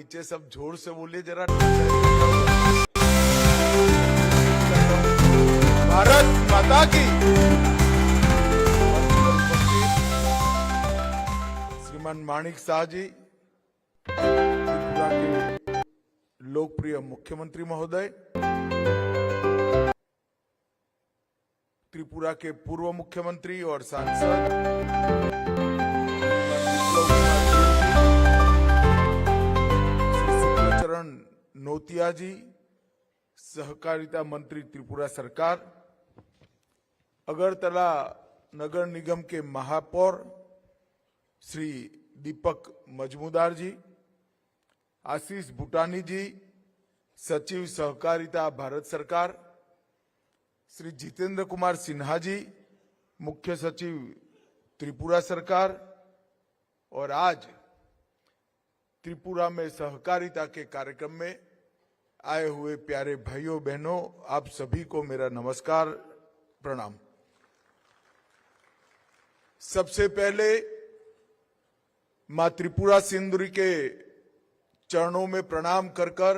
नीचे सब जोर से बोलिए जरा। भारत माता की। श्रीमान माणिक शाह जी, त्रिपुरा के लोकप्रिय मुख्यमंत्री महोदय, त्रिपुरा के पूर्व मुख्यमंत्री और सांसद सुब्रचरण नौतिया जी, सहकारिता मंत्री त्रिपुरा सरकार, अगरतला नगर निगम के महापौर श्री दीपक मजमूदार जी, आशीष भूटानी जी, सचिव सहकारिता भारत सरकार, श्री जितेंद्र कुमार सिन्हा जी, मुख्य सचिव त्रिपुरा सरकार, और आज त्रिपुरा में सहकारिता के कार्यक्रम में आए हुए प्यारे भाइयों बहनों, आप सभी को मेरा नमस्कार, प्रणाम। सबसे पहले मां त्रिपुरा सुंदरी के चरणों में प्रणाम कर कर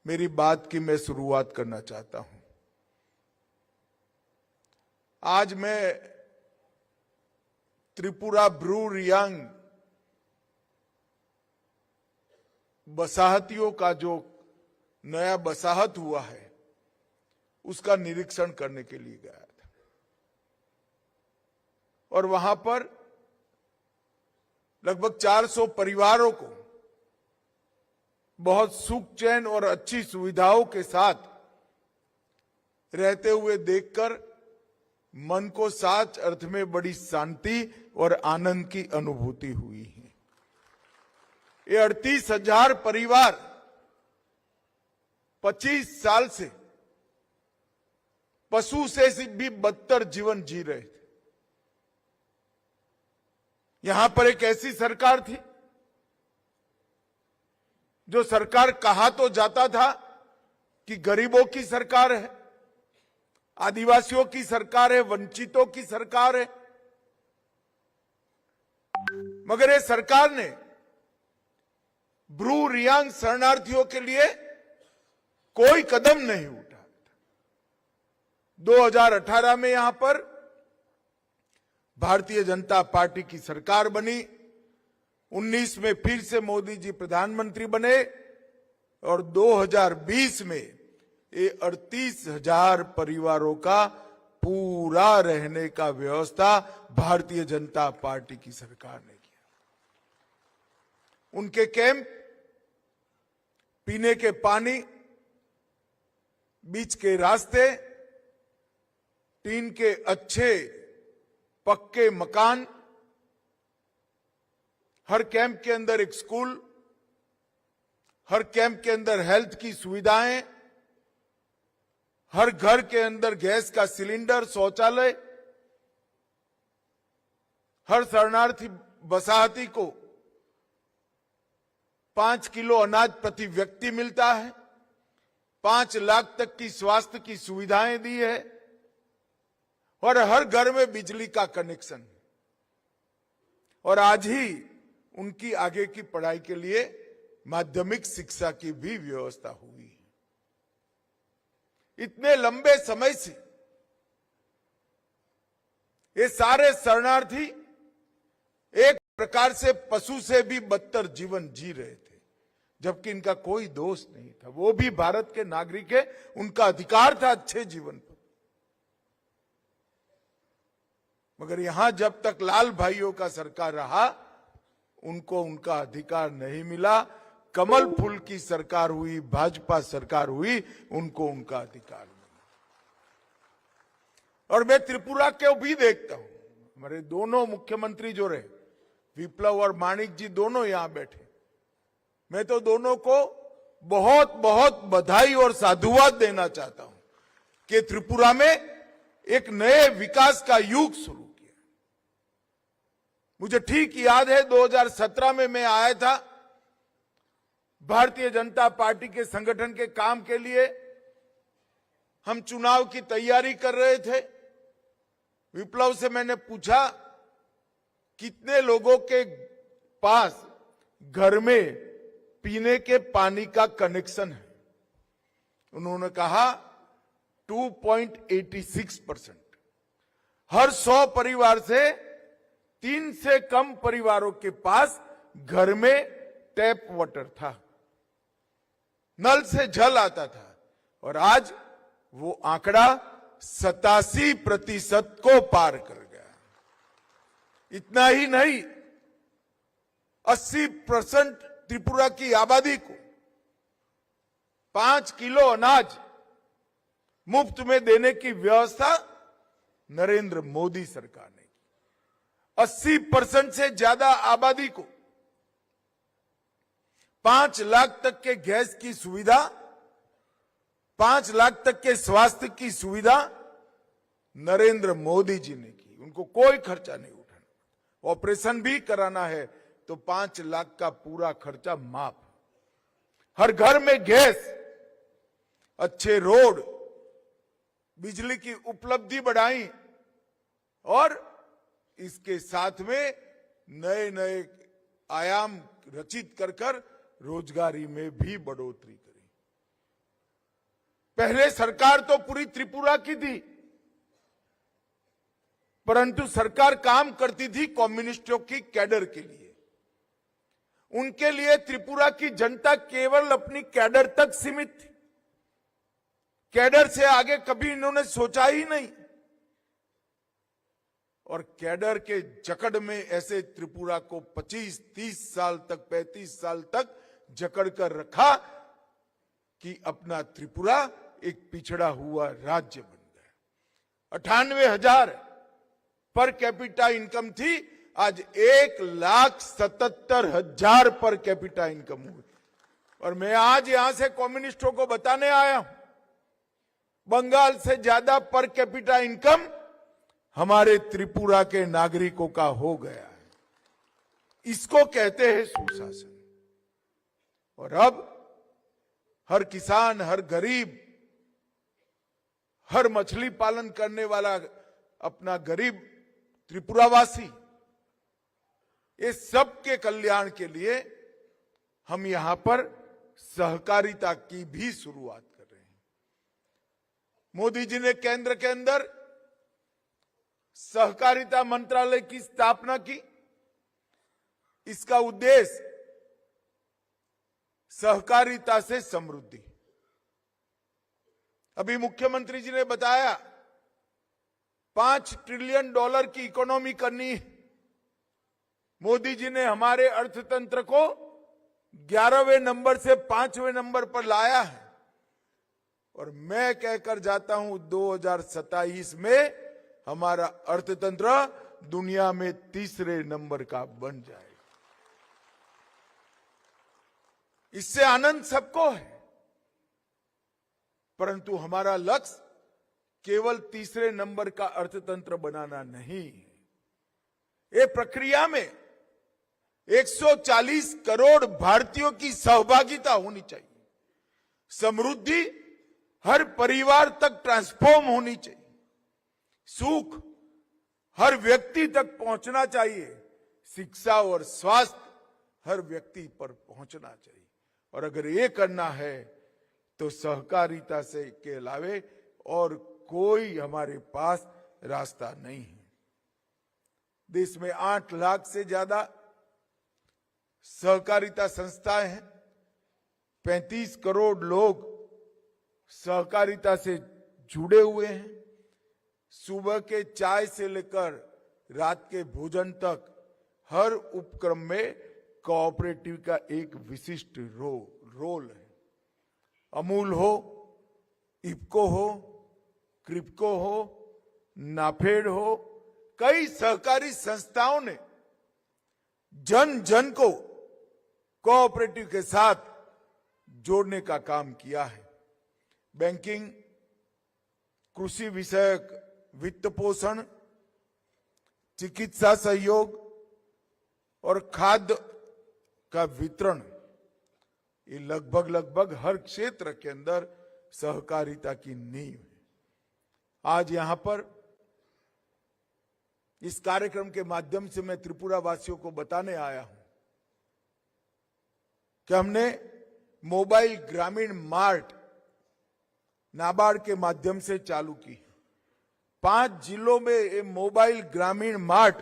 मेरी बात की मैं शुरुआत करना चाहता हूं। आज मैं त्रिपुरा ब्रू रियांग बसाहतियों का जो नया बसाहत हुआ है उसका निरीक्षण करने के लिए गया था, और वहां पर लगभग 400 परिवारों को बहुत सुख चैन और अच्छी सुविधाओं के साथ रहते हुए देखकर मन को सच अर्थ में बड़ी शांति और आनंद की अनुभूति हुई है। ये 38,000 परिवार 25 साल से पशु से भी बदतर जीवन जी रहे थे। यहां पर एक ऐसी सरकार थी जो सरकार कहा तो जाता था कि गरीबों की सरकार है, आदिवासियों की सरकार है, वंचितों की सरकार है, मगर ये सरकार ने ब्रू रियांग शरणार्थियों के लिए कोई कदम नहीं उठाया। 2018 में यहां पर भारतीय जनता पार्टी की सरकार बनी, 19 में फिर से मोदी जी प्रधानमंत्री बने, और 2020 में ये 38,000 परिवारों का पूरा रहने का व्यवस्था भारतीय जनता पार्टी की सरकार ने किया। उनके कैंप, पीने के पानी, बीच के रास्ते, टीन के अच्छे पक्के मकान, हर कैंप के अंदर एक स्कूल, हर कैंप के अंदर हेल्थ की सुविधाएं, हर घर के अंदर गैस का सिलेंडर, शौचालय, हर शरणार्थी बसाहती को 5 किलो अनाज प्रति व्यक्ति मिलता है, 5 लाख तक की स्वास्थ्य की सुविधाएं दी है, और हर घर में बिजली का कनेक्शन। और आज ही उनकी आगे की पढ़ाई के लिए माध्यमिक शिक्षा की भी व्यवस्था हुई है। इतने लंबे समय से ये सारे शरणार्थी एक प्रकार से पशु से भी बदतर जीवन जी रहे थे, जबकि इनका कोई दोष नहीं था। वो भी भारत के नागरिक है, उनका अधिकार था अच्छे जीवन पर। मगर यहां जब तक लाल भाइयों का सरकार रहा, उनको उनका अधिकार नहीं मिला। कमल फूल की सरकार हुई, भाजपा सरकार हुई, उनको उनका अधिकार मिला। और मैं त्रिपुरा को भी देखता हूं, हमारे दोनों मुख्यमंत्री जो रहे, विप्लव और माणिक जी, दोनों यहां बैठे, मैं तो दोनों को बहुत बहुत बधाई और साधुवाद देना चाहता हूं कि त्रिपुरा में एक नए विकास का युग शुरू किया। मुझे ठीक याद है 2017 में मैं आया था भारतीय जनता पार्टी के संगठन के काम के लिए। हम चुनाव की तैयारी कर रहे थे। विप्लव से मैंने पूछा कितने लोगों के पास घर में पीने के पानी का कनेक्शन है। उन्होंने कहा 2.86%। हर 100 परिवार से 3 से कम परिवारों के पास घर में टैप वाटर था, नल से जल आता था, और आज वो आंकड़ा 87% को पार कर गया। इतना ही नहीं, 80% त्रिपुरा की आबादी को 5 किलो अनाज मुफ्त में देने की व्यवस्था नरेंद्र मोदी सरकार ने की। 80% से ज्यादा आबादी को 5 लाख तक के गैस की सुविधा, 5 लाख तक के स्वास्थ्य की सुविधा नरेंद्र मोदी जी ने की। उनको कोई खर्चा नहीं उठाना। ऑपरेशन भी कराना है तो 5 लाख का पूरा खर्चा माफ। हर घर में गैस, अच्छे रोड, बिजली की उपलब्धि बढ़ाई, और इसके साथ में नए नए आयाम रचित कर रोजगारी में भी बढ़ोतरी करी। पहले सरकार तो पूरी त्रिपुरा की थी, परंतु सरकार काम करती थी कम्युनिस्टों की कैडर के लिए। उनके लिए त्रिपुरा की जनता केवल अपनी कैडर तक सीमित थी। कैडर से आगे कभी इन्होंने सोचा ही नहीं, और कैडर के जकड़ में ऐसे त्रिपुरा को 25-30 साल तक, 35 साल तक जकड़ कर रखा कि अपना त्रिपुरा एक पिछड़ा हुआ राज्य बन गया। 98,000 पर कैपिटा इनकम थी, आज 1,77,000 पर कैपिटा इनकम हुई। और मैं आज यहां से कम्युनिस्टों को बताने आया हूं, बंगाल से ज्यादा पर कैपिटा इनकम हमारे त्रिपुरा के नागरिकों का हो गया है। इसको कहते हैं सुशासन। और अब हर किसान, हर गरीब, हर मछली पालन करने वाला अपना गरीब त्रिपुरावासी, ये सबके कल्याण के लिए हम यहां पर सहकारिता की भी शुरुआत कर रहे हैं। मोदी जी ने केंद्र के अंदर सहकारिता मंत्रालय की स्थापना की। इसका उद्देश्य सहकारिता से समृद्धि। अभी मुख्यमंत्री जी ने बताया 5 ट्रिलियन डॉलर की इकोनॉमी करनी है। मोदी जी ने हमारे अर्थतंत्र को 11वें नंबर से 5वें नंबर पर लाया है, और मैं कहकर जाता हूं 2027 में हमारा अर्थतंत्र दुनिया में 3रे नंबर का बन जाएगा। इससे आनंद सबको है, परंतु हमारा लक्ष्य केवल 3रे नंबर का अर्थतंत्र बनाना नहीं है। ये प्रक्रिया में 140 करोड़ भारतीयों की सहभागिता होनी चाहिए। समृद्धि हर परिवार तक ट्रांसफॉर्म होनी चाहिए। सुख हर व्यक्ति तक पहुंचना चाहिए। शिक्षा और स्वास्थ्य हर व्यक्ति पर पहुंचना चाहिए। और अगर ये करना है तो सहकारिता से के अलावे और कोई हमारे पास रास्ता नहीं है। देश में 8 लाख से ज्यादा सहकारिता संस्थाएं हैं। 35 करोड़ लोग सहकारिता से जुड़े हुए हैं। सुबह के चाय से लेकर रात के भोजन तक हर उपक्रम में कोऑपरेटिव का एक विशिष्ट रोल है। अमूल हो, इफको हो, क्रिप्को हो, नाफेड हो, कई सहकारी संस्थाओं ने जन जन को कोऑपरेटिव के साथ जोड़ने का काम किया है। बैंकिंग, कृषि विषयक वित्त पोषण, चिकित्सा सहयोग और खाद्य का वितरण, ये लगभग हर क्षेत्र के अंदर सहकारिता की नींव है। आज यहां पर इस कार्यक्रम के माध्यम से मैं त्रिपुरा वासियों को बताने आया हूं कि हमने मोबाइल ग्रामीण मार्ट नाबार्ड के माध्यम से चालू की। 5 जिलों में ये मोबाइल ग्रामीण मार्ट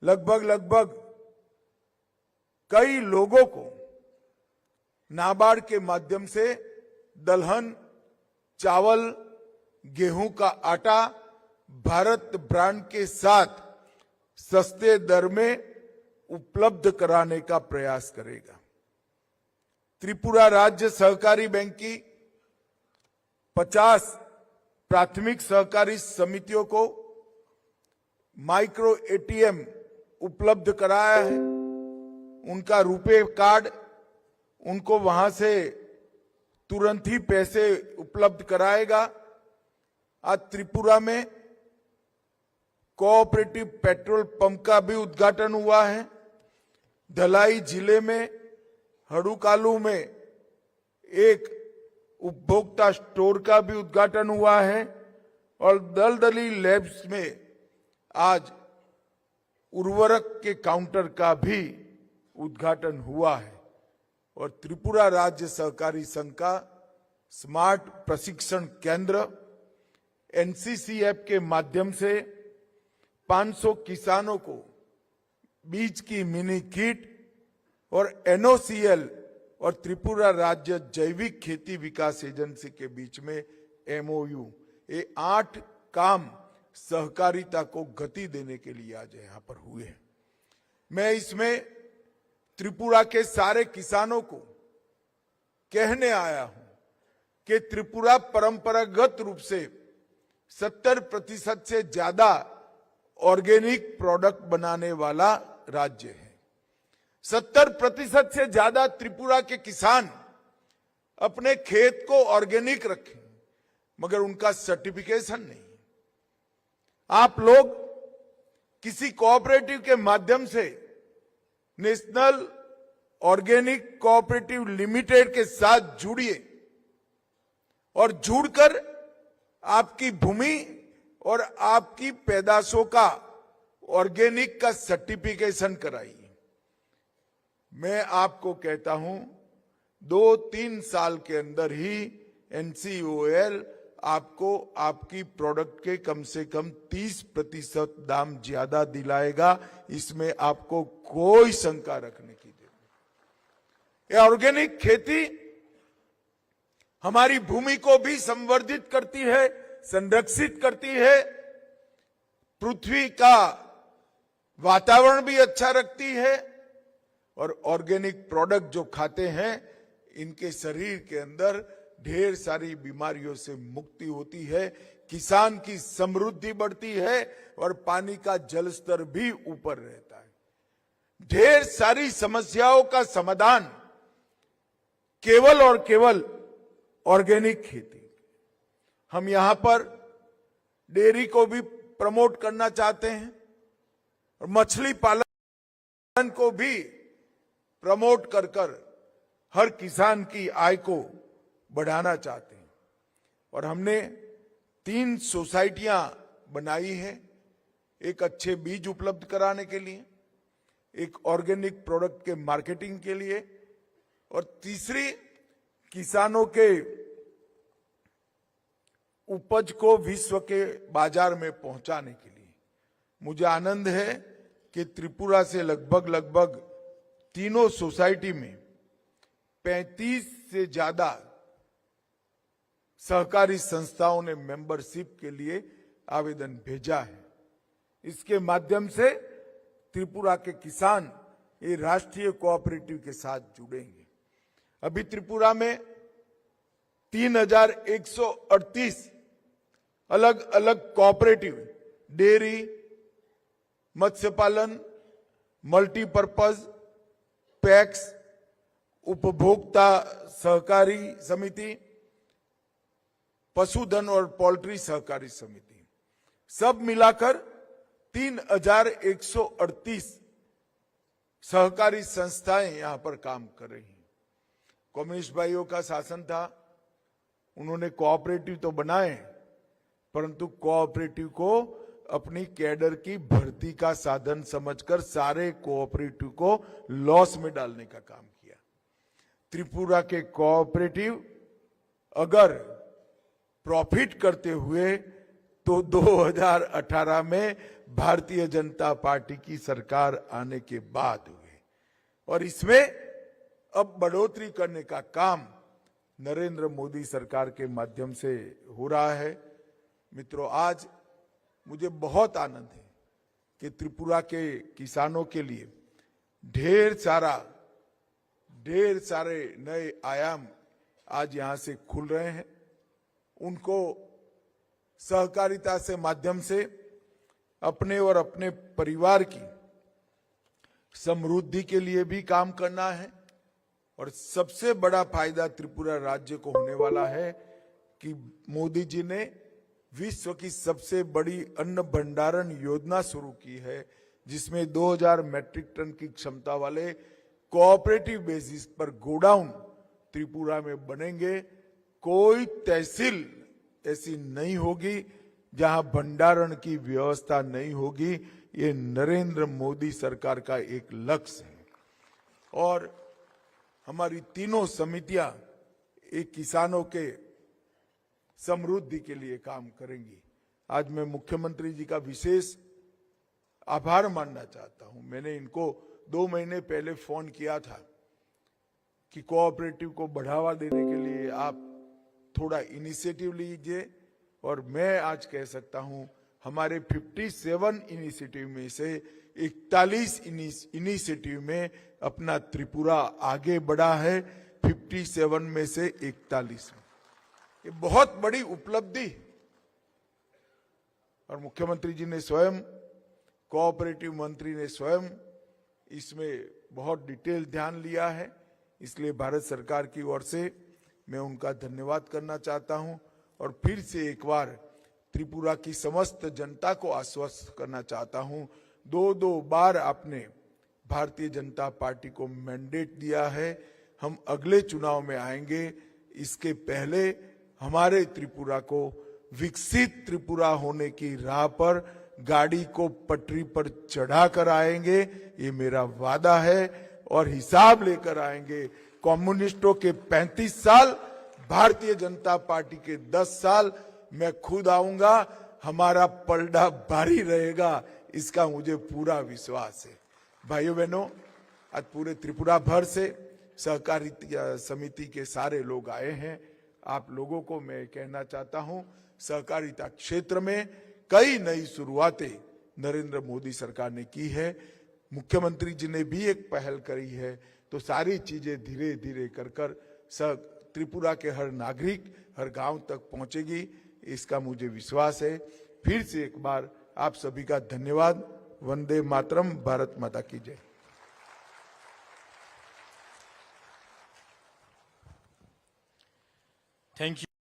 लगभग कई लोगों को नाबार्ड के माध्यम से दलहन, चावल, गेहूं का आटा भारत ब्रांड के साथ सस्ते दर में उपलब्ध कराने का प्रयास करेगा। त्रिपुरा राज्य सहकारी बैंक की 50 प्राथमिक सहकारी समितियों को माइक्रो एटीएम उपलब्ध कराया है। उनका रुपे कार्ड उनको वहां से तुरंत ही पैसे उपलब्ध कराएगा। आज त्रिपुरा में कोऑपरेटिव पेट्रोल पंप का भी उद्घाटन हुआ है। धलाई जिले में हड़ुकालू में एक उपभोक्ता स्टोर का भी उद्घाटन हुआ है और दलदली लैब्स में आज उर्वरक के काउंटर का भी उद्घाटन हुआ है। और त्रिपुरा राज्य सहकारी संघ का स्मार्ट प्रशिक्षण केंद्र एनसीसी ऐप के माध्यम से 500 किसानों को बीज की मिनी किट और एनओसीएल और त्रिपुरा राज्य जैविक खेती विकास एजेंसी के बीच में एमओयू, ये 8 काम सहकारिता को गति देने के लिए आज यहां पर हुए हैं। मैं इसमें त्रिपुरा के सारे किसानों को कहने आया हूं कि त्रिपुरा परंपरागत रूप से 70% से ज्यादा ऑर्गेनिक प्रोडक्ट बनाने वाला राज्य है। 70% से ज्यादा त्रिपुरा के किसान अपने खेत को ऑर्गेनिक रखें, मगर उनका सर्टिफिकेशन नहीं। आप लोग किसी कोऑपरेटिव के माध्यम से नेशनल ऑर्गेनिक कोऑपरेटिव लिमिटेड के साथ जुड़िए और जुड़कर आपकी भूमि और आपकी पैदाशों का ऑर्गेनिक का सर्टिफिकेशन कराइए। मैं आपको कहता हूं 2-3 साल के अंदर ही एनसीओएल आपको आपकी प्रोडक्ट के कम से कम 30% दाम ज्यादा दिलाएगा। इसमें आपको कोई शंका रखने की जरूरत नहीं। ऑर्गेनिक खेती हमारी भूमि को भी संवर्धित करती है, संरक्षित करती है, पृथ्वी का वातावरण भी अच्छा रखती है और ऑर्गेनिक प्रोडक्ट जो खाते हैं इनके शरीर के अंदर ढेर सारी बीमारियों से मुक्ति होती है, किसान की समृद्धि बढ़ती है और पानी का जल स्तर भी ऊपर रहता है। ढेर सारी समस्याओं का समाधान केवल और केवल ऑर्गेनिक खेती। हम यहां पर डेयरी को भी प्रमोट करना चाहते हैं और मछली पालन को भी प्रमोट कर हर किसान की आय को बढ़ाना चाहते हैं। और हमने 3 सोसाइटियां बनाई हैं, एक अच्छे बीज उपलब्ध कराने के लिए, एक ऑर्गेनिक प्रोडक्ट के मार्केटिंग के लिए और तीसरी किसानों के उपज को विश्व के बाजार में पहुंचाने के लिए। मुझे आनंद है कि त्रिपुरा से लगभग तीनों सोसाइटी में 35 से ज्यादा सहकारी संस्थाओं ने मेंबरशिप के लिए आवेदन भेजा है। इसके माध्यम से त्रिपुरा के किसान ये राष्ट्रीय कोऑपरेटिव के साथ जुड़ेंगे। अभी त्रिपुरा में 3138 अलग अलग कोऑपरेटिव, डेयरी, मत्स्य पालन, मल्टीपर्पज, पैक्स, उपभोक्ता सहकारी समिति, पशुधन और पोल्ट्री सहकारी समिति, सब मिलाकर 3138 सहकारी संस्थाएं यहां पर काम कर रही हैं। कम्युनिस्ट भाइयों का शासन था, उन्होंने कोऑपरेटिव तो बनाए, परंतु कोऑपरेटिव को अपनी कैडर की भर्ती का साधन समझकर सारे कोऑपरेटिव को लॉस में डालने का काम किया। त्रिपुरा के कोऑपरेटिव अगर प्रॉफिट करते हुए तो 2018 में भारतीय जनता पार्टी की सरकार आने के बाद हुए, और इसमें अब बढ़ोतरी करने का काम नरेंद्र मोदी सरकार के माध्यम से हो रहा है। मित्रों, आज मुझे बहुत आनंद है कि त्रिपुरा के किसानों के लिए ढेर सारे नए आयाम आज यहां से खुल रहे हैं। उनको सहकारिता से माध्यम से अपने और अपने परिवार की समृद्धि के लिए भी काम करना है, और सबसे बड़ा फायदा त्रिपुरा राज्य को होने वाला है कि मोदी जी ने विश्व की सबसे बड़ी अन्न भंडारण योजना शुरू की है, जिसमें 2000 मैट्रिक टन की क्षमता वाले कोऑपरेटिव बेसिस पर गोडाउन त्रिपुरा में बनेंगे। कोई तहसील ऐसी नहीं होगी जहां भंडारण की व्यवस्था नहीं होगी। ये नरेंद्र मोदी सरकार का एक लक्ष्य है, और हमारी तीनों समितियां एक किसानों के समृद्धि के लिए काम करेंगी। आज मैं मुख्यमंत्री जी का विशेष आभार मानना चाहता हूं। मैंने इनको 2 महीने पहले फोन किया था कि कोऑपरेटिव को बढ़ावा देने के लिए आप थोड़ा इनिशिएटिव लीजिए, और मैं आज कह सकता हूं हमारे 57 इनिशिएटिव में से 41 इनिशिएटिव में अपना त्रिपुरा आगे बढ़ा है। 57 में से 41 में, ये बहुत बड़ी उपलब्धि, और मुख्यमंत्री जी ने स्वयं, कोऑपरेटिव मंत्री ने स्वयं इसमें बहुत डिटेल ध्यान लिया है। इसलिए भारत सरकार की ओर से मैं उनका धन्यवाद करना चाहता हूं, और फिर से एक बार त्रिपुरा की समस्त जनता को आश्वस्त करना चाहता हूं। 2 बार आपने भारतीय जनता पार्टी को मैंडेट दिया है। हम अगले चुनाव में आएंगे, इसके पहले हमारे त्रिपुरा को विकसित त्रिपुरा होने की राह पर गाड़ी को पटरी पर चढ़ा कर आएंगे, ये मेरा वादा है, और हिसाब लेकर आएंगे। कम्युनिस्टों के 35 साल, भारतीय जनता पार्टी के 10 साल, मैं खुद आऊंगा। हमारा पलड़ा भारी रहेगा, इसका मुझे पूरा विश्वास है। भाइयों बहनों, आज पूरे त्रिपुरा भर से सहकारी समिति के सारे लोग आए हैं। आप लोगों को मैं कहना चाहता हूं, सहकारिता क्षेत्र में कई नई शुरुआतें नरेंद्र मोदी सरकार ने की है। मुख्यमंत्री जी ने भी एक पहल करी है, तो सारी चीजें धीरे धीरे कर त्रिपुरा के हर नागरिक, हर गांव तक पहुंचेगी, इसका मुझे विश्वास है। फिर से एक बार आप सभी का धन्यवाद। वंदे मातरम। भारत माता की जय। Thank you.